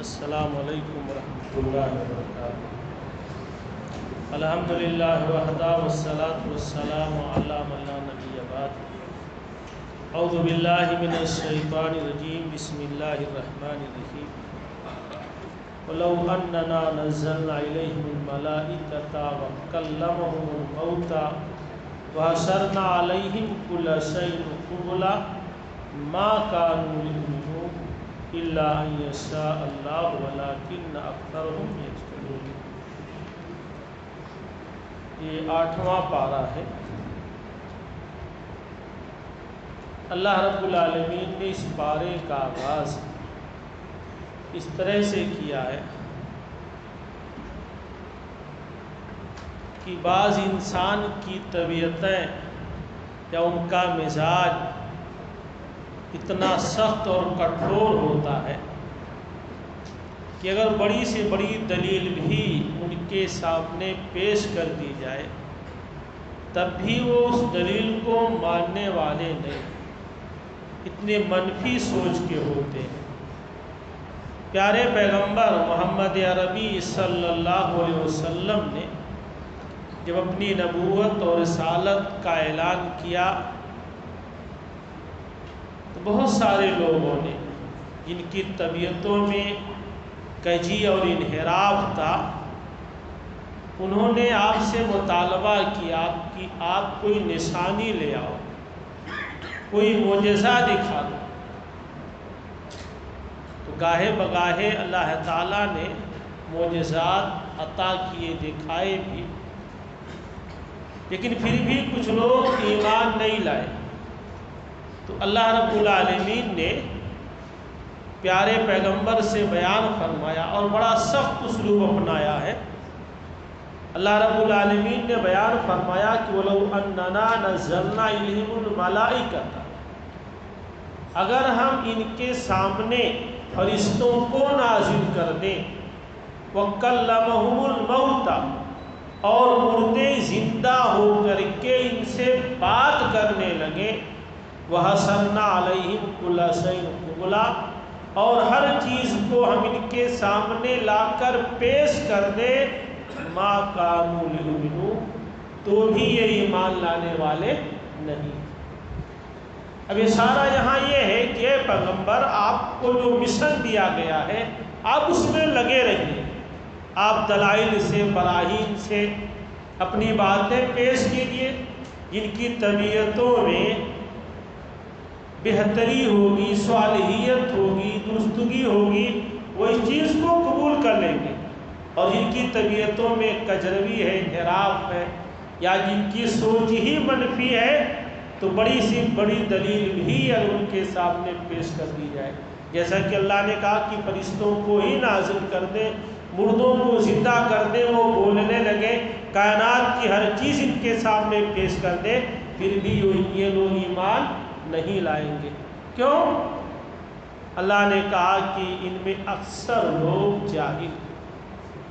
السلام علیکم ورحمۃ اللہ وبرکاتہ۔ الحمدللہ وحدہ والصلاة والسلام علی من لا نبی بعد۔ اعوذ باللہ من الشیطان الرجیم، بسم اللہ الرحمن الرحیم۔ وَلَوْ أَنَّنَا نَزَّلْنَا إِلَيْهِمُ الْمَلَائِكَةَ وَكَلَّمَهُمُ الْمَوْتَى وَحَشَرْنَا عَلَيْهِمْ كُلَّ شَيْءٍ قُبُلًا مَا كَانُوا لِيُؤْمِنُوا إِلَّا أَن يَشَاءَ اللَّهُ وَلَكِنَّ أَكْثَرَهُمْ يَجْهَلُونَ۔ یہ 8واں پارہ ہے۔ اللہ رب العالمین نے اس پارے کا آغاز اس طرح سے کیا ہے کہ بعض انسان کی طبیعتیں یا ان کا مزاج اتنا سخت اور کٹھور ہوتا ہے کہ اگر بڑی سے بڑی دلیل بھی ان کے سامنے پیش کر دی جائے تب بھی وہ اس دلیل کو ماننے والے نہیں، اتنے منفی سوچ کے ہوتے ہیں۔ پیارے پیغمبر محمد عربی صلی اللہ علیہ وسلم نے جب اپنی نبوت اور رسالت کا اعلان کیا تو بہت سارے لوگوں نے، جن کی طبیعتوں میں کجی اور انحراف تھا، انہوں نے آپ سے مطالبہ کیا کہ آپ کوئی نشانی لے آؤ، کوئی معجزہ دکھا دو۔ تو گاہے بگاہے اللہ تعالیٰ نے معجزات عطا کیے، دکھائے بھی، لیکن پھر بھی کچھ لوگ ایمان نہیں لائے۔ تو اللہ رب العالمین نے پیارے پیغمبر سے بیان فرمایا اور بڑا سخت اسلوب اپنایا ہے۔ اللہ رب العالمین نے بیان فرمایا کہ وَلَوْ أَنَّنَا نَزَّلْنَا إِلَيْهِمُ الْمَلَائِكَةَ، اگر ہم ان کے سامنے فرشتوں کو نازل کر دیں، وَكَلَّمَهُمُ الْمَوْتَى، اور مردے زندہ ہو کر کے ان سے بات کرنے لگے، وَحَشَرْنَا عَلَيْهِمْ كُلَّ شَيْءٍ قُبُلًا، اور ہر چیز کو ہم ان کے سامنے لا کر پیش کر دیں، مَا كَانُوا لِيُؤْمِنُوا، تو بھی یہ ایمان لانے والے نہیں۔ اب اشارہ یہاں یہ ہے کہ اے پیغمبر، آپ کو جو مشن دیا گیا ہے آپ اس میں لگے رہیے، آپ دلائل سے، براہین سے اپنی باتیں پیش کیجیے۔ جن کی طبیعتوں میں بہتری ہوگی، صالحیت ہوگی، درستگی ہوگی، وہ اس چیز کو قبول کر لیں گے، اور جن کی طبیعتوں میں کجروی ہے، انحراف ہے، یا جن کی سوچ ہی منفی ہے، تو بڑی سی بڑی دلیل بھی اگر ان کے سامنے پیش کر دی جائے، جیسا کہ اللہ نے کہا کہ فرشتوں کو ہی نازل کر دیں، مردوں کو زندہ کر دیں، وہ بولنے لگے، کائنات کی ہر چیز ان کے سامنے پیش کر دیں، پھر بھی یہ لوگ ایمان نہیں لائیں گے۔ کیوں؟ اللہ نے کہا کہ ان میں اکثر لوگ جاہل،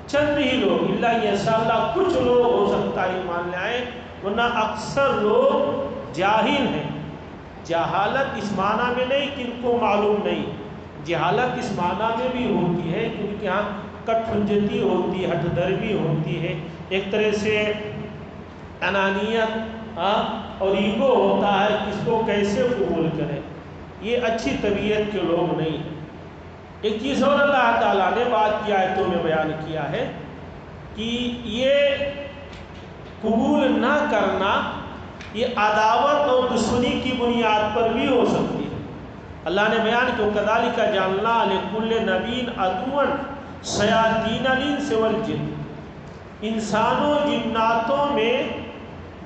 چند ہی لوگ، اللہ انشاءاللہ کچھ لوگ ہو سکتا ہے ایمان لائیں، ورنہ اکثر لوگ جاہل ہیں۔ جہالت اس معنی میں نہیں کہ ان کو معلوم نہیں، جہالت اس معنی میں بھی ہوتی ہے کہ ان کے ہاں کٹ حجتی ہوتی ہے، ہٹ درمی ہوتی ہے، ایک طرح سے انانیت اور ایگو ہوتا ہے، کس کو کیسے قبول کریں، یہ اچھی طبیعت کے لوگ نہیں ہیں۔ ایک چیز اور اللہ تعالیٰ نے بات کی آیتوں میں بیان کیا ہے کہ یہ قبول نہ کرنا یہ عداوت اور دشمنی کی بنیاد پر بھی ہو سکتی ہے۔ اللہ نے بیان کیا كَذَلِكَ جَعَلْنَا لِكُلِّ نَبِيٍّ عَدُوًّا شَيَاطِينَ الْإِنسِ وَالْجِنِّ، انسانوں جناتوں میں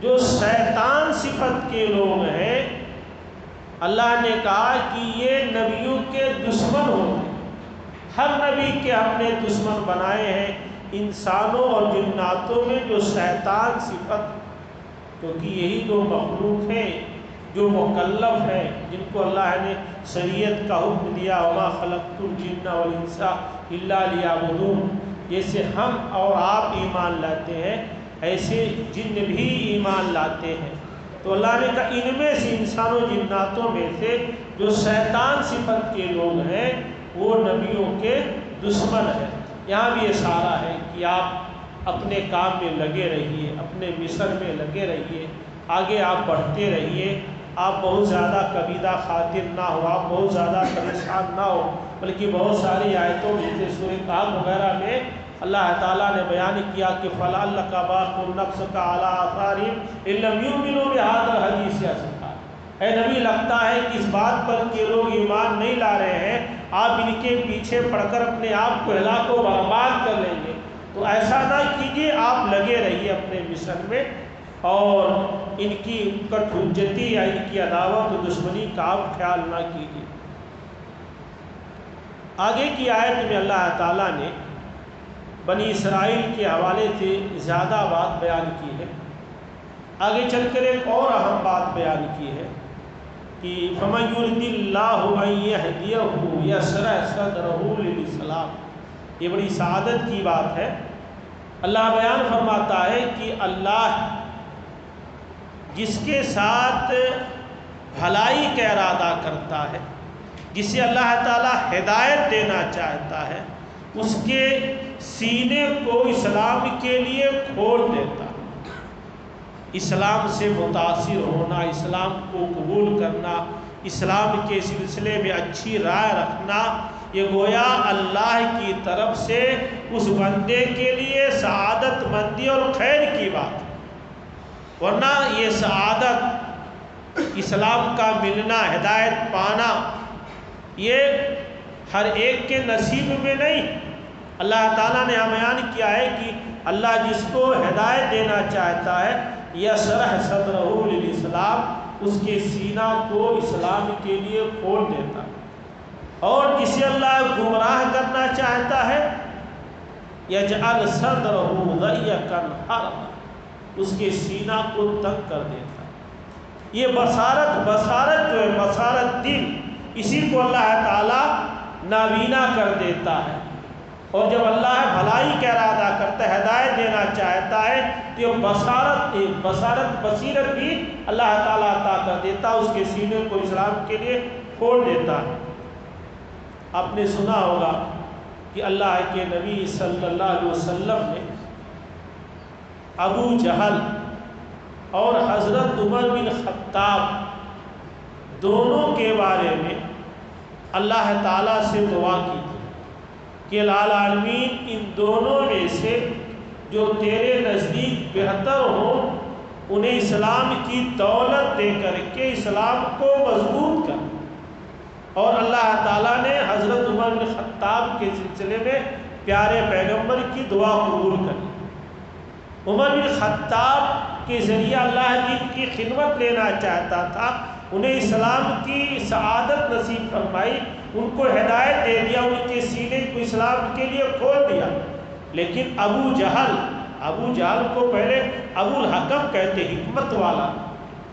جو شیطان صفت کے لوگ ہیں، اللہ نے کہا کہ یہ نبیوں کے دشمن ہوتے ہیں۔ ہر نبی کے ہم نے دشمن بنائے ہیں، انسانوں اور جناتوں میں جو شیطان صفت، کیونکہ یہی دو مخلوق ہیں جو مکلف ہیں، جن کو اللہ نے شریعت کا حکم دیا، وَمَا خَلَقْتُ الْجِنَّ وَالْإِنسَ إِلَّا لِيَعْبُدُونَ۔ جیسے ہم اور آپ ایمان لاتے ہیں، ایسے جن بھی ایمان لاتے ہیں۔ تو اللہ نے کہا ان میں سے، انسانوں جناتوں میں سے جو شیطان صفت کے لوگ ہیں، وہ نبیوں کے دشمن ہے۔ یہاں بھی اشارہ ہے کہ آپ اپنے کام میں لگے رہیے، اپنے مشن میں لگے رہیے، آگے آپ بڑھتے رہیے، آپ بہت زیادہ کبیدہ خاطر نہ ہو، آپ بہت زیادہ پریشان نہ ہو، بلکہ بہت ساری آیتوں جیسے سورہ کہف وغیرہ میں اللہ تعالیٰ نے بیان کیا کہ فَلَعَلَّكَ بَاخِعٌ نَفْسَكَ عَلَىٰ آثَارِهِمْ إِن لَّمْ يُؤْمِنُوا بِهَٰذَا الْحَدِيثِ أَسَفًا۔ اے نبی، لگتا ہے کہ اس بات پر کہ لوگ ایمان نہیں لا رہے ہیں، آپ ان کے پیچھے پڑ کر اپنے آپ کو ہلاک و برباد کر لیں گے، تو ایسا نہ کیجیے، آپ لگے رہیے اپنے مشن میں، اور ان کی کٹ حجتی یا ان کی عداوت و دشمنی کا آپ خیال نہ کیجیے۔ آگے کی آیت میں اللہ تعالیٰ نے بنی اسرائیل کے حوالے سے زیادہ بات بیان کی ہے، آگے چل کر ایک اور اہم بات بیان کی ہے کہ فَمَن يُرِدِ اللَّهُ أَن يَهْدِيَهُ يَشْرَحْ صَدْرَهُ لِلْإِسْلَامِ۔ یہ بڑی سعادت کی بات ہے۔ اللہ بیان فرماتا ہے کہ اللہ جس کے ساتھ بھلائی کا ارادہ کرتا ہے، جسے اللہ تعالیٰ ہدایت دینا چاہتا ہے، اس کے سینے کو اسلام کے لیے کھول دیتا ہے۔ اسلام سے متاثر ہونا، اسلام کو قبول کرنا، اسلام کے سلسلے میں اچھی رائے رکھنا، یہ گویا اللہ کی طرف سے اس بندے کے لیے سعادت مندی اور خیر کی بات ہے۔ ورنہ یہ سعادت، اسلام کا ملنا، ہدایت پانا، یہ ہر ایک کے نصیب میں نہیں۔ اللہ تعالیٰ نے بیان کیا ہے کہ اللہ جس کو ہدایت دینا چاہتا ہے، یشرح صدرہ للاسلام، اس کے سینہ کو اسلام کے لیے کھول دیتا ہے، اور جسے اللہ گمراہ کرنا چاہتا ہے، یجعل صدرہ ضیقا حرجا، اس کے سینہ کو تنگ کر دیتا ہے۔ یہ بصارت جو ہے، بصارت دل، اسی کو اللہ تعالیٰ نابینا کر دیتا ہے۔ اور جب اللہ بھلائی کا ارادہ کرتا ہے، ہدایت دینا چاہتا ہے، تو یہ بصیرت بھی اللہ تعالیٰ عطا کر دیتا ہے، اس کے سینے کو اسلام کے لیے کھول دیتا ہے۔ آپ نے سنا ہوگا کہ اللہ کے نبی صلی اللہ علیہ وسلم نے ابو جہل اور حضرت عمر بن خطاب دونوں کے بارے میں اللہ تعالیٰ سے دعا کی تھی کہ العالمین ان دونوں میں سے جو تیرے نزدیک بہتر ہوں، انہیں اسلام کی دولت دے کر کے اسلام کو مضبوط کر۔ اور اللہ تعالیٰ نے حضرت عمر بن خطاب کے سلسلے میں پیارے پیغمبر کی دعا قبول کر لی۔ عمر بن خطاب کے ذریعے اللہ دین کی خدمت لینا چاہتا تھا، انہیں اسلام کی سعادت نصیب فرمائی، ان کو ہدایت دے دیا، ان کے سینے کو اسلام کے لیے کھول دیا۔ لیکن ابو جہل کو پہلے ابو الحکم کہتے، حکمت والا،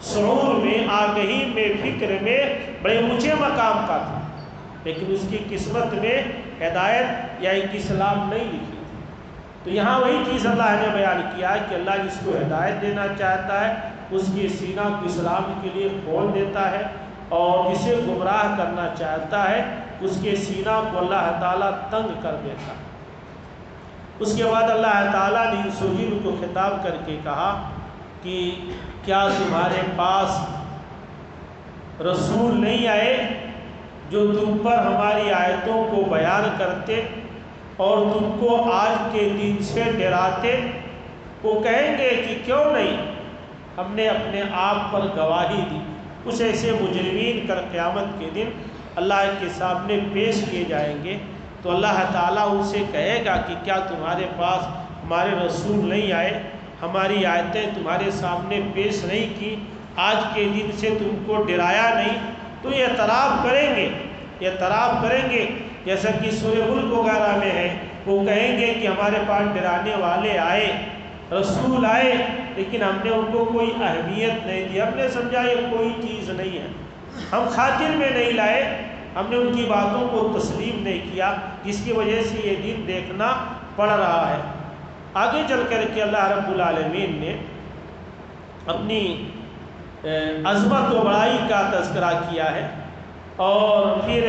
شعور میں، آگہی میں، فکر میں بڑے اونچے مقام کا تھا، لیکن اس کی قسمت میں ہدایت یا ایک اسلام نہیں لکھی تھی۔ تو یہاں وہی چیز اللہ نے بیان کیا ہے کہ اللہ جس کو ہدایت دینا چاہتا ہے، اس کے سینہ کو اسلام کے لیے کھول دیتا ہے، اور جسے گمراہ کرنا چاہتا ہے، اس کے سینہ کو اللہ تعالیٰ تنگ کر دیتا ہے۔ اس کے بعد اللہ تعالیٰ نے ان سجین کو خطاب کر کے کہا کہ کیا تمہارے پاس رسول نہیں آئے جو تم پر ہماری آیتوں کو بیان کرتے اور تم کو آج کے دن سے ڈراتے؟ وہ کہیں گے کہ کیوں نہیں، ہم نے اپنے آپ پر گواہی دی۔ کچھ ایسے مجرمین کر قیامت کے دن اللہ کے سامنے پیش کیے جائیں گے، تو اللہ تعالیٰ ان سے کہے گا کہ کیا تمہارے پاس ہمارے رسول نہیں آئے، ہماری آیتیں تمہارے سامنے پیش نہیں کی، آج کے دن سے تم کو ڈرایا نہیں؟ تو یہ اعتراف کریں گے، جیسا کہ سورہ ملک وغیرہ میں ہے، وہ کہیں گے کہ ہمارے پاس ڈرانے والے آئے، رسول آئے، لیکن ہم نے ان کو کوئی اہمیت نہیں دی، ہم نے سمجھا یہ کوئی چیز نہیں ہے، ہم خاطر میں نہیں لائے، ہم نے ان کی باتوں کو تسلیم نہیں کیا، جس کی وجہ سے یہ دن دیکھنا پڑ رہا ہے۔ آگے چل کر کے اللہ رب العالمین نے اپنی عظمت و بڑائی کا تذکرہ کیا ہے، اور پھر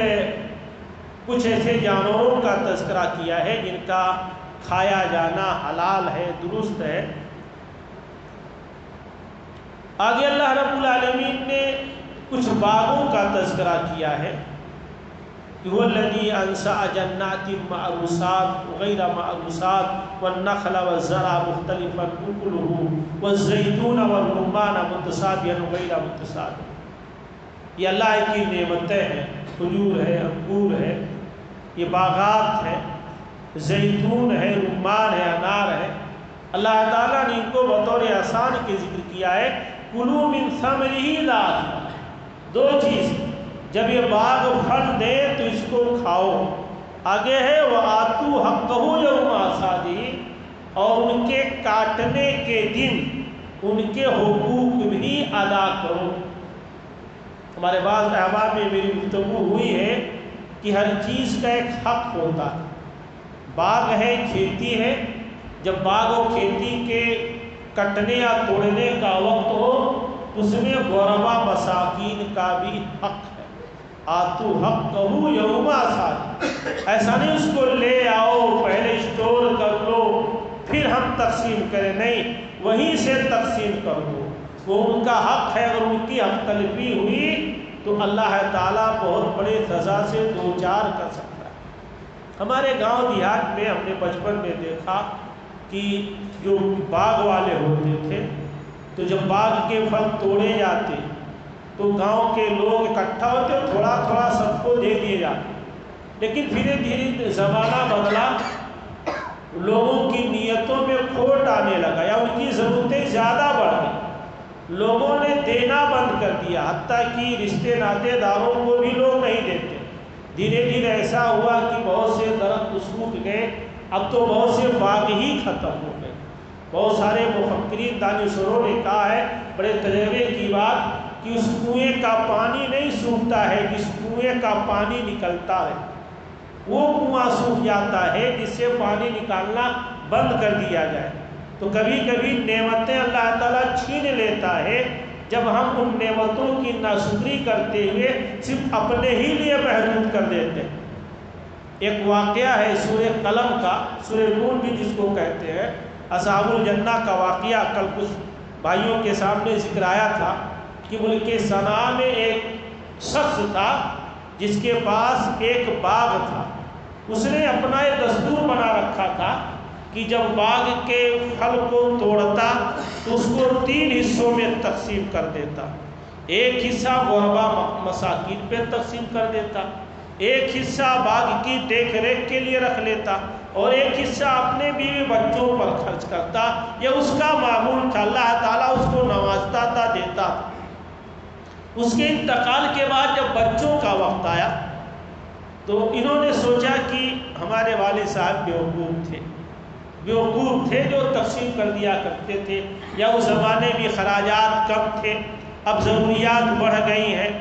کچھ ایسے جانوروں کا تذکرہ کیا ہے جن کا کھایا جانا حلال ہے، درست ہے۔ آگے اللہ رب العالمین نے کچھ باغوں کا تذکرہ کیا ہے کہ وَالَّذِي أَنشَأَ جَنَّاتٍ مَّعْرُوشَاتٍ وَغَيْرَ مَعْرُوشَاتٍ وَالنَّخْلَ وَالزَّرْعَ مُخْتَلِفًا أُكُلُهُ وَالزَّيْتُونَ وَالرُّمَّانَ مُتَشَابِهًا وَغَيْرَ مُتَشَابِهٍ۔ یہ اللہ کی نعمتیں ہیں، کھجور ہے، انگور ہے، یہ باغات ہیں، زیتون ہے، رمان ہے، انار ہے۔ اللہ تعالیٰ نے ان کو بطور احسان کے ذکر کیا ہے، کلوا من ثمرہ لا دو چیز، جب یہ باغ پھل دے تو اس کو کھاؤ۔ آگے ہے وَآتُوا حَقَّهُ یوم حصادہ، اور ان کے کاٹنے کے دن ان کے حقوق بھی ادا کرو۔ ہمارے بعض احباب میں میری گفتگو ہوئی ہے کہ ہر چیز کا ایک حق ہوتا ہے۔ باغ ہے، کھیتی ہے، جب باغ و کھیتی کے کٹنے یا توڑنے کا وقت ہو تو اس میں غربا مساکین کا بھی حق ہے۔ آتو حقہ یوم حصادہ، ایسا نہیں اس کو لے آؤ پہلے اسٹور کر لو پھر ہم تقسیم کریں، نہیں، وہیں سے تقسیم کر دو، وہ ان کا حق ہے۔ اگر ان کی حق تلفی ہوئی تو اللہ تعالیٰ بہت بڑے سزا سے دوچار کر سکتا ہے۔ ہمارے گاؤں دیہات میں ہم نے بچپن میں دیکھا کہ جو باغ والے ہوتے تھے تو جب باغ کے پھل توڑے جاتے تو گاؤں کے لوگ اکٹھا ہوتے اور تھوڑا تھوڑا سب کو دے دیے جاتے، لیکن دھیرے دھیرے زمانہ بدلا، لوگوں کی نیتوں میں کھوٹ آنے لگا یا ان کی ضرورتیں زیادہ بڑھ گئی، لوگوں نے دینا بند کر دیا، حتیٰ کہ رشتے ناتے داروں کو بھی لوگ نہیں دیتے۔ دھیرے دھیرے ایسا ہوا کہ بہت سے درخت سوکھ گئے، اب تو بہت سے باغ ہی ختم ہو گئے۔ بہت سارے مفکرین دانشوروں نے کہا ہے، بڑے تجربے کی بات، کہ اس کنویں کا پانی نہیں سوکھتا ہے جس کنویں کا پانی نکلتا ہے، وہ کنواں سوکھ جاتا ہے جس سے پانی نکالنا بند کر دیا جائے۔ تو کبھی کبھی نعمتیں اللہ تعالیٰ چھین لیتا ہے جب ہم ان نعمتوں کی ناشکری کرتے ہوئے صرف اپنے ہی لیے محدود کر دیتے ہیں۔ ایک واقعہ ہے سورہ قلم کا، سورہ نون بھی جس کو کہتے ہیں، اصحاب الجنہ کا واقعہ کل کچھ بھائیوں کے سامنے ذکر آیا تھا کہ ملک صنعاء میں ایک شخص تھا جس کے پاس ایک باغ تھا۔ اس نے اپنا ایک دستور بنا رکھا تھا کہ جب باغ کے پھل کو توڑتا تو اس کو 3 حصوں میں تقسیم کر دیتا، ایک حصہ غربا مساکین پہ تقسیم کر دیتا، ایک حصہ باغ کی دیکھ ریکھ کے لیے رکھ لیتا، اور ایک حصہ اپنے بیوی بچوں پر خرچ کرتا۔ یہ اس کا معمول تھا، اللہ تعالیٰ اس کو نوازتا تھا، دیتا تھا۔ اس کے انتقال کے بعد جب بچوں کا وقت آیا تو انہوں نے سوچا کہ ہمارے والد صاحب بیوقوف تھے جو تقسیم کر دیا کرتے تھے، یا اس زمانے میں خراجات کم تھے، اب ضروریات بڑھ گئی ہیں۔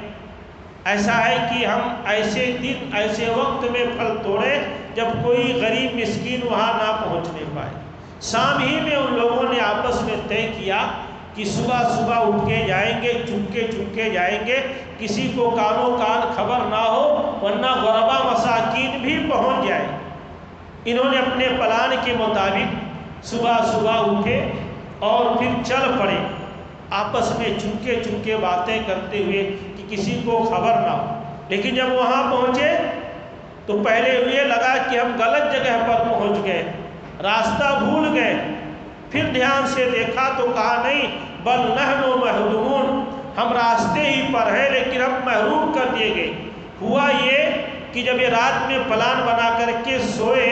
ایسا ہے کہ ہم ایسے دن ایسے وقت میں پھل توڑیں جب کوئی غریب مسکین وہاں نہ پہنچنے پائے۔ شام ہی میں ان لوگوں نے آپس میں طے کیا کہ صبح صبح اٹھ کے جائیں گے، چپکے جائیں گے، کسی کو کانوں کان خبر نہ ہو، ورنہ غربا مساکین بھی پہنچ جائے۔ انہوں نے اپنے پلان کے مطابق صبح صبح اٹھے اور پھر چل پڑے، آپس میں چپکے باتیں کرتے ہوئے کہ کسی کو خبر نہ ہو۔ لیکن جب وہاں پہنچے تو پہلے یہ لگا کہ ہم غلط جگہ پر پہنچ گئے، راستہ بھول گئے۔ پھر دھیان سے دیکھا تو کہا نہیں، بل نحن محرومون، ہم راستے ہی پر ہیں لیکن ہم محروم کر دیے گئے۔ ہوا یہ کہ جب یہ رات میں پلان بنا کر کے سوئے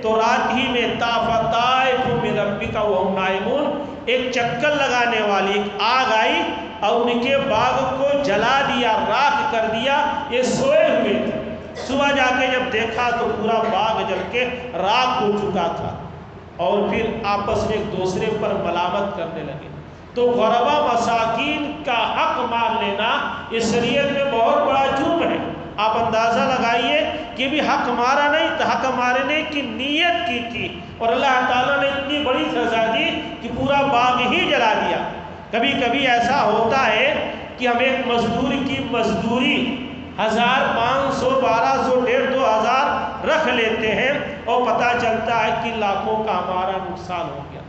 تو رات ہی میں طائف من ربک وہم نائمون، ایک چکر لگانے والی ایک آگ آئی اور ان کے باغ کو جلا دیا، راکھ کر دیا، یہ سوئے ہوئے تھے۔ صبح جا کے جب دیکھا تو پورا باغ جل کے راکھ ہو چکا تھا، اور پھر آپس میں ایک دوسرے پر ملامت کرنے لگے۔ تو غربا مساکین کا حق مان لینا یہ شریعت میں بہت بڑا جرم ہے۔ آپ اندازہ لگائیے کہ بھی حق مارا نہیں تو حق مارنے کی نیت کی تھی، اور اللہ تعالیٰ نے اتنی بڑی سزا دی کہ پورا باغ ہی جلا دیا۔ کبھی کبھی ایسا ہوتا ہے کہ ہم ایک مزدور کی مزدوری 1500 1200 1500 رکھ لیتے ہیں اور پتہ چلتا ہے کہ لاکھوں کا ہمارا نقصان ہو گیا.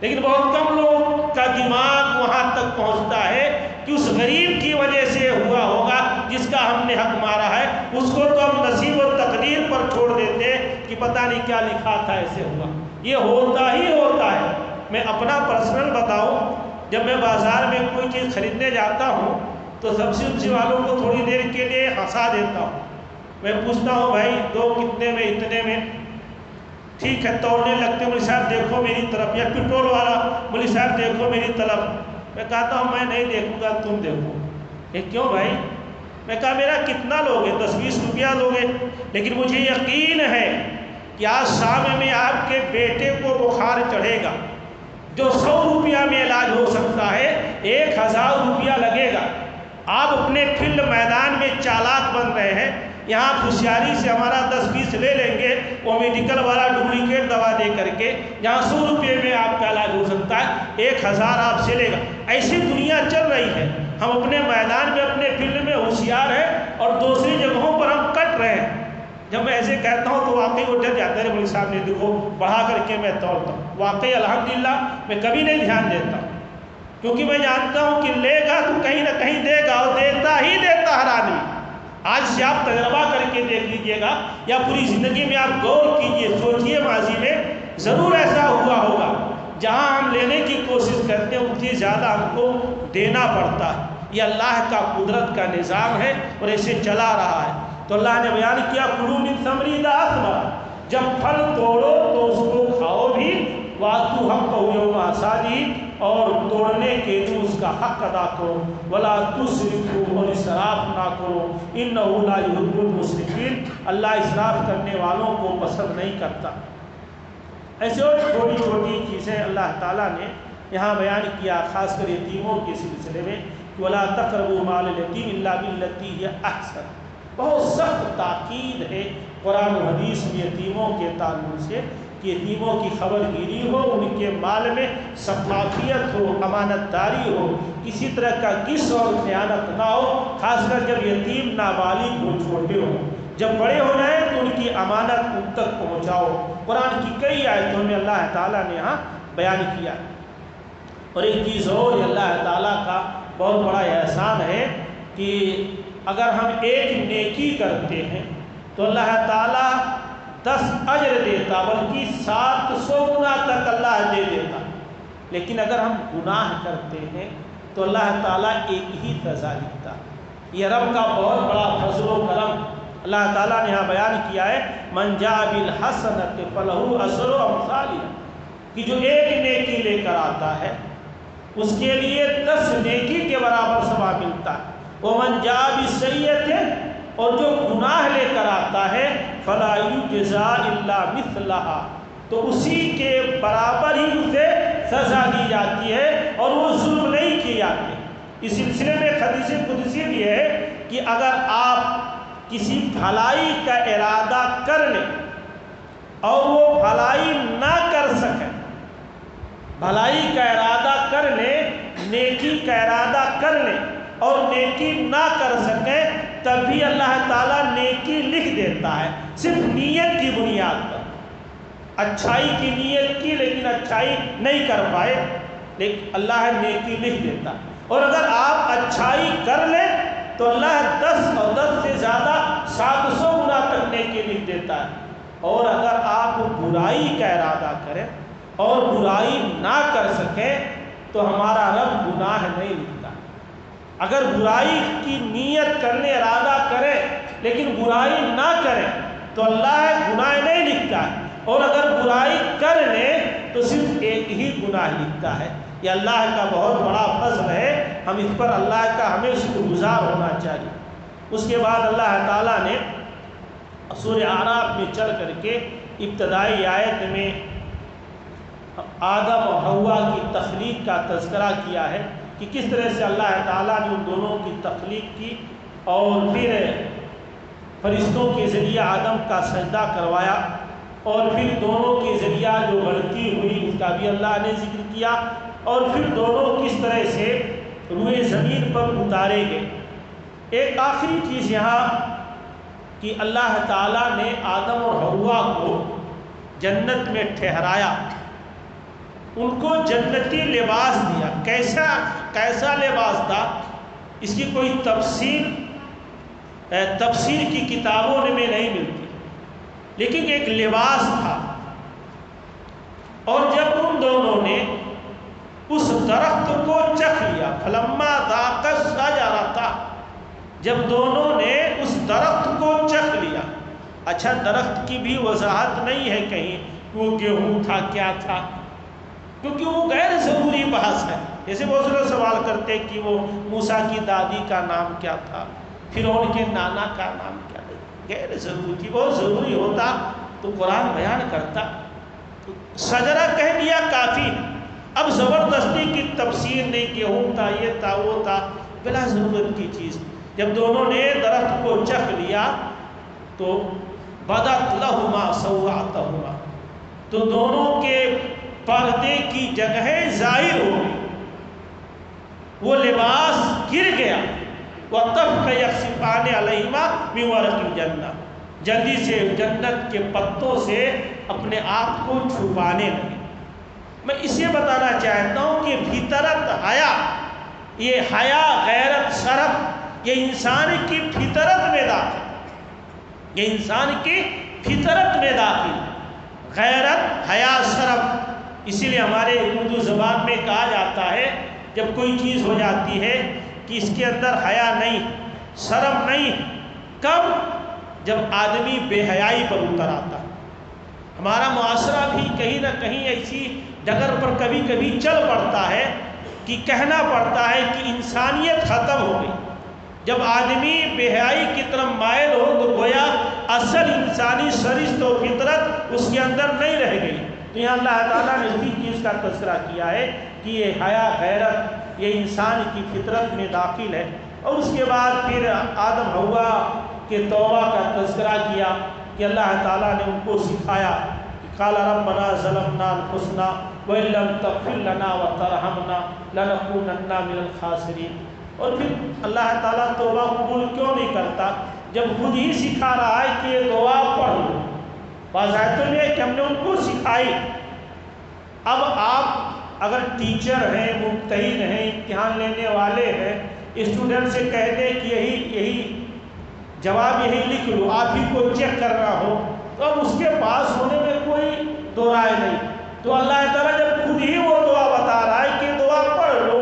لیکن بہت کم لوگ کا دماغ وہاں تک پہنچتا ہے کہ اس غریب کی وجہ سے ہوا ہوگا جس کا ہم نے حق مارا ہے، اس کو تو ہم نصیب و تقدیر پر چھوڑ دیتے کہ پتہ نہیں کیا لکھا تھا ایسے ہوا. یہ ہوتا ہی ہوتا ہے. میں اپنا پرسنل بتاؤں، جب میں بازار میں کوئی چیز خریدنے جاتا ہوں تو سبزی والوں کو تھوڑی دیر کے لیے ہنسا دیتا ہوں. میں پوچھتا ہوں بھائی دو کتنے میں؟ اتنے میں. ٹھیک ہے، توڑنے لگتے ہیں، مولوی صاحب دیکھو میری طرف. یا پٹرول والا، مولوی صاحب دیکھو میری طرف. میں کہتا ہوں میں نہیں دیکھوں گا، تم دیکھو. کہ کیوں بھائی؟ میں کہا میرا کتنا لوگے؟ 10-20 روپیہ لوگے. لیکن مجھے یقین ہے کہ آج شام میں آپ کے بیٹے کو بخار چڑھے گا، جو 100 روپیہ میں علاج ہو سکتا ہے 1000 روپیہ لگے گا. آپ اپنے فیلڈ میدان میں چالاک بن رہے ہیں. یہاں ہوشیاری سے ہمارا 10-20 لے لیں گے، وہ میڈیکل والا ڈپلیکیٹ دوا دے کر کے، جہاں 100 روپے میں آپ کا علاج ہو سکتا ہے 1000 آپ سے لے گا. ایسی دنیا چل رہی ہے. ہم اپنے میدان میں اپنے فیلڈ میں ہوشیار ہیں اور دوسری جگہوں پر ہم کٹ رہے ہیں. جب میں ایسے کہتا ہوں تو واقعی وہ ڈر جاتے ہیں، مولوی صاحب نے دیکھو بڑھا کر کے میں توڑتا ہوں. واقعی الحمدللہ میں کبھی نہیں دھیان دیتا، کیونکہ میں جانتا ہوں کہ لے گا تو کہیں نہ کہیں دے گا، اور دیتا ہی دیتا ہر آدمی. آج سے آپ تجربہ کر کے دیکھ لیجئے گا، یا پوری زندگی میں آپ غور کیجئے، سوچئے ماضی میں ضرور ایسا ہوا ہوگا جہاں ہم لینے کی کوشش کرتے ہیں اس سے زیادہ ہم کو دینا پڑتا ہے. یہ اللہ کا قدرت کا نظام ہے اور ایسے چلا رہا ہے. تو اللہ نے بیان کیا کلوا من ثمرہ اذا اثمر، جب پھل توڑو تو اس کو کھاؤ بھی، وآتوا حقہ یوم حصادہ، اور توڑنے کے لیے اس کا حق ادا کرو، ولا تسرفوا، اور اسراف نہ کرو، انہ لا یحب المسرفین، اللہ اسراف کرنے والوں کو پسند نہیں کرتا. ایسے اور چھوٹی چھوٹی چیزیں اللہ تعالیٰ نے یہاں بیان کیا، خاص کر یتیموں کے سلسلے میں، ولا تقربوا مال الیتیم الا بالتی ہی احسن. بہت سخت تاکید ہے قرآن و حدیث میں یتیموں کے تعلق سے کہ یتیموں کی خبر گیری ہو، ان کے مال میں شفافیت ہو، امانت داری ہو، کسی طرح کا غش اور خیانت نہ ہو. خاص کر جب یتیم نابالغ ہو، چھوٹے ہوں، جب بڑے ہو جائیں تو ان کی امانت ان تک پہنچاؤ. قرآن کی کئی آیتوں میں اللہ تعالیٰ نے یہاں بیان کیا. اور ایک چیز اور، اللہ تعالیٰ کا بہت بڑا احسان ہے کہ اگر ہم ایک نیکی کرتے ہیں تو اللہ تعالیٰ 10 اجر دیتا، بلکہ 700 گنا تک اللہ دے دیتا. لیکن اگر ہم گناہ کرتے ہیں تو اللہ تعالیٰ ایک ہی سزا لکھتا. یہ رب کا بہت بڑا فضل و کرم اللہ تعالیٰ نے یہاں بیان کیا ہے. من جاء بالحسنۃ فلہ عشر امثالہا، کہ جو ایک نیکی لے کر آتا ہے اس کے لیے 10 نیکی کے برابر ثواب ملتا ہے. ومن جاء بالسیئۃ، اور جو گناہ لے کر آتا ہے فلا یجزی الا مثلہا، تو اسی کے برابر ہی اسے سزا دی جاتی ہے اور وہ ظلم نہیں کی جاتی. اس سلسلے میں حدیث قدسی بھی ہے کہ اگر آپ کسی بھلائی کا ارادہ کر لیں اور وہ بھلائی نہ کر سکیں، بھلائی کا ارادہ کر لیں، نیکی کا ارادہ کر لیں اور نیکی نہ کر سکیں، تب بھی اللہ تعالیٰ نیکی لکھ دیتا ہے، صرف نیت کی بنیاد پر. اچھائی کی نیت کی لیکن اچھائی نہیں کر پائے، لیکن اللہ نیکی لکھ دیتا. اور اگر آپ اچھائی کر لیں تو اللہ 10 اور 10 سے زیادہ 700 گنا تک نیکی لکھ دیتا ہے. اور اگر آپ برائی کا ارادہ کریں اور برائی نہ کر سکیں تو ہمارا رب گناہ نہیں لکھتا. اگر برائی کی نیت کرنے ارادہ کرے لیکن برائی نہ کریں تو اللہ گناہ نہیں لکھتا ہے، اور اگر برائی کر لیں تو صرف ایک ہی گناہ لکھتا ہے. یہ اللہ کا بہت بڑا فضل ہے، ہم اس پر اللہ کا ہمیں شکر گزار ہونا چاہیے. اس کے بعد اللہ تعالیٰ نے سورہ اعراف میں چل کر کے ابتدائی آیت میں آدم و حوا کی تخلیق کا تذکرہ کیا ہے کہ کس طرح سے اللہ تعالیٰ نے ان دونوں کی تخلیق کی اور پھر فرشتوں کے ذریعہ آدم کا سجدہ کروایا، اور پھر دونوں کے ذریعہ جو غلطی ہوئی اس کا بھی اللہ نے ذکر کیا، اور پھر دونوں کس طرح سے روئے زمین پر اتارے گئے. ایک آخری چیز یہاں کہ اللہ تعالیٰ نے آدم اور حوا کو جنت میں ٹھہرایا، ان کو جنتی لباس دیا. کیسا لباس تھا؟ اس کی کوئی تفسیر کی کتابوں میں نہیں ملتی، لیکن ایک لباس تھا. اور جب ان دونوں نے اس درخت کو چکھ لیا، فلما ذاقا الشجرۃ، جب دونوں نے اس درخت کو چکھ لیا. اچھا، درخت کی بھی وضاحت نہیں ہے کہیں کہ وہ گیہوں تھا کیا تھا، کیونکہ وہ غیر ضروری بحث ہے. جیسے بہت لوگ سوال کرتے کہ وہ موسیٰ کی دادی کا نام کیا تھا، فرعون کے نانا کا نام کیا تھا. غیر ضروری تھی. بہت ضروری ہوتا تو قرآن بیان کرتا. شجرہ کہہ دیا کافی. اب زبردستی کی تفسیر نہیں، گیہوں تھا، یہ تھا، وہ تھا، بلا ضرورت کی چیز. جب دونوں نے درخت کو چکھ لیا تو بدت لہما سوآتہما، تو دونوں کے پردے کی جگہیں ظاہر ہو گئی، وہ لباس گر گیا. وَطَفْقَ يَخْصِفَانِ عَلَيْهِمَا مِنْ وَرَقِ الْجَنَّةِ، جلدی سے جنت کے پتوں سے اپنے آپ کو چھپانے لگے. میں اسے بتانا چاہتا ہوں کہ فطرت حیا، یہ حیا، غیرت، شرف، یہ انسان کی فطرت میں داخل، یہ انسان کی فطرت میں داخل. غیرت، حیا، شرف. اسی لیے ہمارے اردو زبان میں کہا جاتا ہے جب کوئی چیز ہو جاتی ہے کہ اس کے اندر حیا نہیں، شرم نہیں. کب؟ جب آدمی بے حیائی پر اتر آتا. ہمارا معاشرہ بھی کہیں نہ کہیں ایسی ڈگر پر کبھی کبھی چل پڑتا ہے کہ کہنا پڑتا ہے کہ انسانیت ختم ہو گئی. جب آدمی بے حیائی کی طرف مائل ہو تو گویا اصل انسانی سرشت و فطرت اس کے اندر نہیں رہ گئی. تو یہاں اللہ تعالیٰ نے اسی چیز کا تذکرہ کیا ہے کہ یہ حیا، غیرت، یہ انسان کی فطرت میں داخل ہے. اور اس کے بعد پھر آدم حوا کے توبہ کا تذکرہ کیا کہ اللہ تعالیٰ نے ان کو سکھایا کہ قال ربنا ظلمنا انفسنا وان لم تغفر لنا وترحمنا لنکونن من الخاسرین. اور پھر اللہ تعالیٰ توبہ قبول کیوں نہیں کرتا جب خود ہی سکھا رہا ہے کہ یہ دعا پڑھ لو. واضح میں کہ ہم نے ان کو سکھائی. اب آپ اگر ٹیچر ہیں، مجتہد ہیں، امتحان لینے والے ہیں، اسٹوڈنٹ سے کہہ دیں کہ یہی جواب یہی لکھ لو، آپ ہی کو چیک کرنا ہو، تو اب اس کے پاس ہونے میں کوئی دو رائے نہیں. تو اللہ تعالیٰ جب خود ہی وہ دعا بتا رہا ہے کہ دعا پڑھ لو،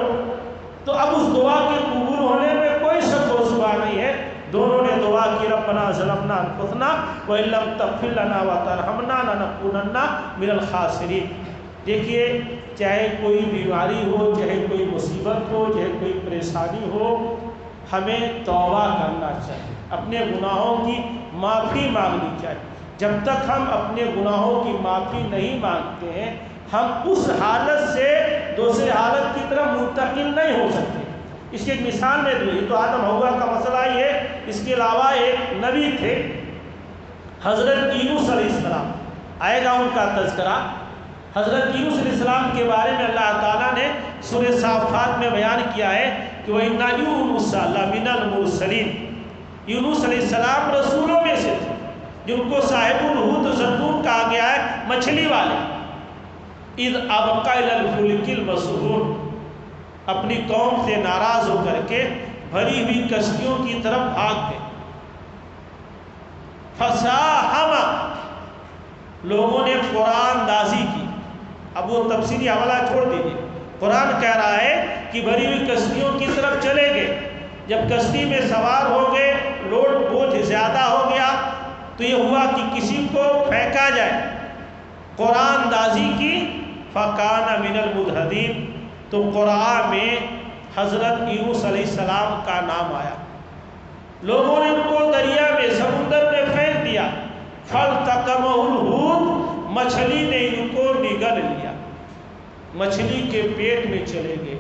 تو اب اس دعا کے قبول ہونے میں کوئی شک و شبہ نہیں ہے. دونوں نے دعا کی ربنا ظلمنا انفسنا وان لم تغفر لنا وترحمنا لنکونن من الخاسرین. دیکھیے، چاہے کوئی بیماری ہو، چاہے کوئی مصیبت ہو، چاہے کوئی پریشانی ہو، ہمیں توبہ کرنا چاہیے، اپنے گناہوں کی معافی مانگنی چاہیے. جب تک ہم اپنے گناہوں کی معافی نہیں مانگتے ہیں، ہم اس حالت سے دوسرے حالت کی طرف منتقل نہیں ہو سکتے. اس کی ایک مثال میں دوں. یہ تو آدم حوا کا مسئلہ ہی ہے. اس کے علاوہ ایک نبی تھے حضرت یونس علیہ السلام، آئے گا ان کا تذکرہ. حضرت یونس علیہ السلام کے بارے میں اللہ تعالیٰ نے سورہ صافات میں بیان کیا ہے کہ وَإِنَّ يُونُسَ لَمِنَ الْمُرْسَلِينَ. یونس علیہ السلام رسولوں میں سے تھے جن کو صاحب الحوت زنون کہا گیا ہے، مچھلی والے. اِذْ أَبَقَ إِلَى الْفُلْكِ الْمَشْحُونِ، اپنی قوم سے ناراض ہو کر کے بھری ہوئی کشتیوں کی طرف بھاگ گئے. فَسَاهَمَ، لوگوں نے قرآن اندازی کی. اب وہ تفصیلی حوالہ چھوڑ دیجیے. قرآن کہہ رہا ہے کہ بھری ہوئی کشتیوں کی طرف چلے گئے. جب کشتی میں سوار ہو گئے، لوڈ بوجھ زیادہ ہو گیا تو یہ ہوا کہ کسی کو پھینکا جائے. قرآن اندازی کی، فَكَانَ مِنَ الْمُدْحَضِينَ، تو قرآن میں حضرت یونس علیہ السلام کا نام آیا. لوگوں نے ان کو دریا میں، سمندر میں پھینک دیا. فَالْتَقَمَهُ الْحُوتُ، مچھلی نے ان کو نگل لیا، مچھلی کے پیٹ میں چلے گئے.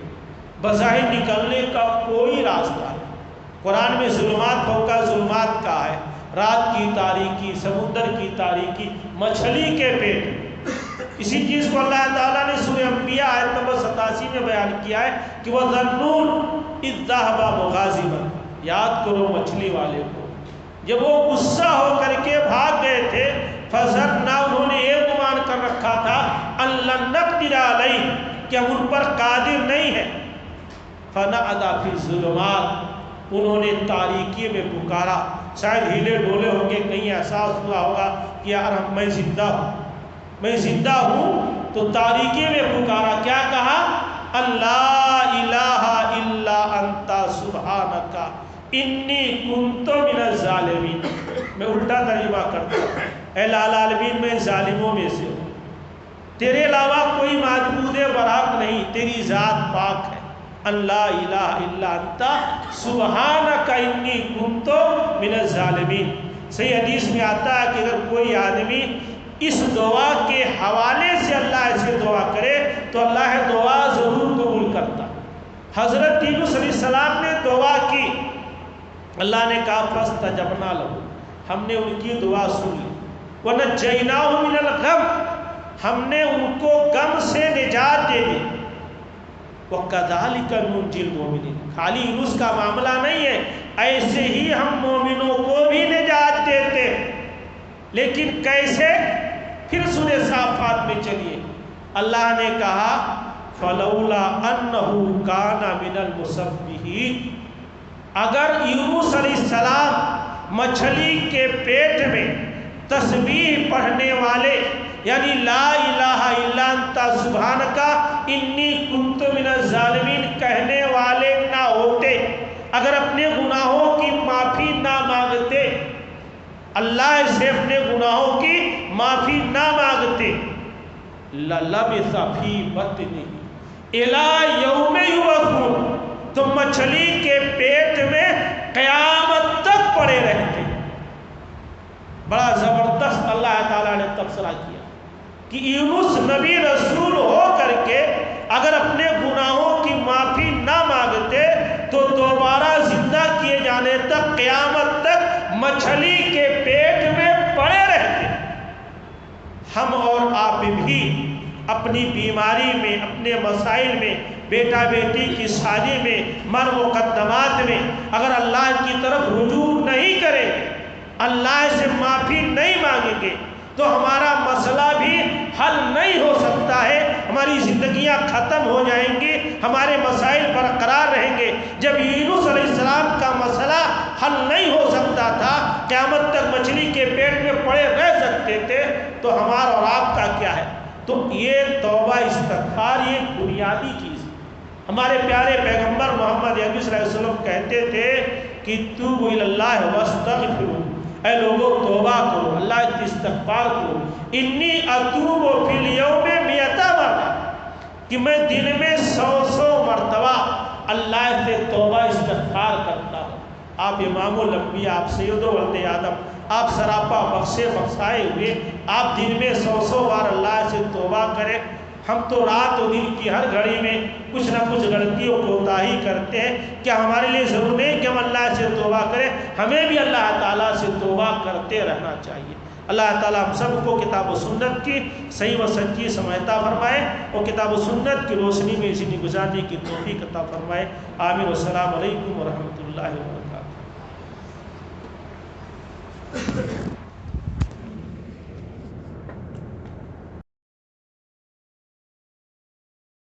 بظاہر نکلنے کا کوئی راستہ نہیں. قرآن میں ظلمات فوقا ظلمات کا ہے، رات کی تاریکی، سمندر کی تاریکی، مچھلی کے پیٹ. اسی چیز کو اللہ تعالیٰ نے سورہ انبیاء آیت نمبر 87 میں بیان کیا ہے کہ وَظَنُّونَ اِذْ ذَهَبَ مُغَاضِبًا. یاد کرو مچھلی والے کو جب وہ غصہ ہو کر کے بھاگ گئے تھے، فَظَنَّا انہوں نے یہ گمان کر رکھا تھا أَن نَقْدِرَ عَلَيْهِ کہ ہم ان پر قادر نہیں ہیں، فَنَعَدَ فِي الظُّلُمَاتِ انہوں نے تاریکی میں پکارا، شاید ہیلے ڈولے ہوں گے، کہیں احساس ہوا ہوگا کہ یار میں زندہ ہوں، میں زندہ ہوں، تو تاریکی میں پکارا، کیا کہا؟ اللہ الہ الا انت سبحانک انی کنت من الظالمین۔ میں الٹا ترجمہ کرتا ہوں، اے العالمین میں ظالموں میں سے ہوں، تیرے علاوہ کوئی معبود برحق نہیں، تیری ذات پاک ہے، اللہ الہ الا انت سبحانک انی کنت من الظالمین۔ صحیح حدیث میں آتا ہے کہ اگر کوئی آدمی اس دعا کے حوالے سے اللہ سے دعا کرے تو اللہ دعا ضرور قبول کرتا۔ حضرت یونس علیہ السلام نے دعا کی، اللہ نے کہا فاستجبنا لہ، ہم نے ان کی دعا سن لی، ونجیناہ من الغم، ہم نے ان کو غم سے نجات دے دی، وَكَذَلِكَ نُنْجِي الْمُؤْمِنِينَ۔ خالی یونس کا معاملہ نہیں ہے، ایسے ہی ہم مومنوں کو بھی نجات دیتے، لیکن کیسے؟ پھر سورہ صافات میں چلیے، اللہ نے کہا فَلَوْلَا أَنَّهُ كَانَ مِنَ الْمُسَبِّحِينَ، اگر یونس علیہ السلام مچھلی کے پیٹ میں تسبیح پڑھنے والے، یعنی لا الہ الا انت سبحانک انی کنت من الظالمین کہنے والے نہ ہوتے، اگر اپنے گناہوں کی معافی نہ مانگتے، اللہ سے اپنے گناہوں کی معافی نہ مانگتے، لَلَبِثَ فِي بَطْنِهِ إِلَى يَوْمِ يُبْعَثُونَ، تو مچھلی کے پیٹ میں قیامت تک پڑے رہتے۔ بڑا زبردست اللہ تعالیٰ نے تبصرہ کیا کہ یونس نبی رسول ہو کر کے اگر اپنے گناہوں کی معافی نہ مانگتے تو دوبارہ زندہ کیے جانے تک، قیامت تک مچھلی کے پیٹ میں پڑے رہتے۔ ہم اور آپ بھی اپنی بیماری میں، اپنے مسائل میں، بیٹا بیٹی کی شادی میں، مر مقدمات میں اگر اللہ کی طرف رجوع نہیں کریں، اللہ سے معافی نہیں مانگیں گے تو ہمارا مسئلہ بھی حل نہیں ہو سکتا ہے، ہماری زندگیاں ختم ہو جائیں گی، ہمارے مسائل برقرار رہیں گے۔ جب یونس علیہ السلام کا مسئلہ حل نہیں ہو سکتا تھا، قیامت تک مچھلی کے پیٹ میں پڑے رہ سکتے تھے، تو ہمارا اور آپ کا کیا ہے؟ تو یہ توبہ استغفار یہ بنیادی چیز ہے۔ ہمارے پیارے پیغمبر محمد عربی صلی اللہ علیہ وسلم کہتے تھے کہ توبوا الی اللہ واستغفروا، اے لوگوں توبہ کرو، اللہ کی استغفار کرو، انی اتوب فی الیوم 100 مرہ، کہ میں دن میں 100 مرتبہ اللہ سے توبہ استغفار کرتا ہوں۔ آپ امام الانبیاء، آپ سید ولد آدم، آپ سراپا بخشے بخشائے ہوئے، آپ دن میں 100 بار اللہ سے توبہ کریں۔ ہم تو رات و دن کی ہر گھڑی میں کچھ نہ کچھ غلطیوں کو کوتاہی کرتے ہیں، کیا ہمارے لیے ضرور نہیں کہ ہم اللہ سے توبہ کریں؟ ہمیں بھی اللہ تعالیٰ سے توبہ کرتے رہنا چاہیے۔ اللہ تعالیٰ ہم سب کو کتاب و سنت کی صحیح و سچی سمجھتا فرمائے اور کتاب و سنت کی روشنی میں زندگی گزارنے کی توفیق عطا فرمائے۔ آمین۔ السلام علیکم ورحمۃ اللہ وبرکاتہ۔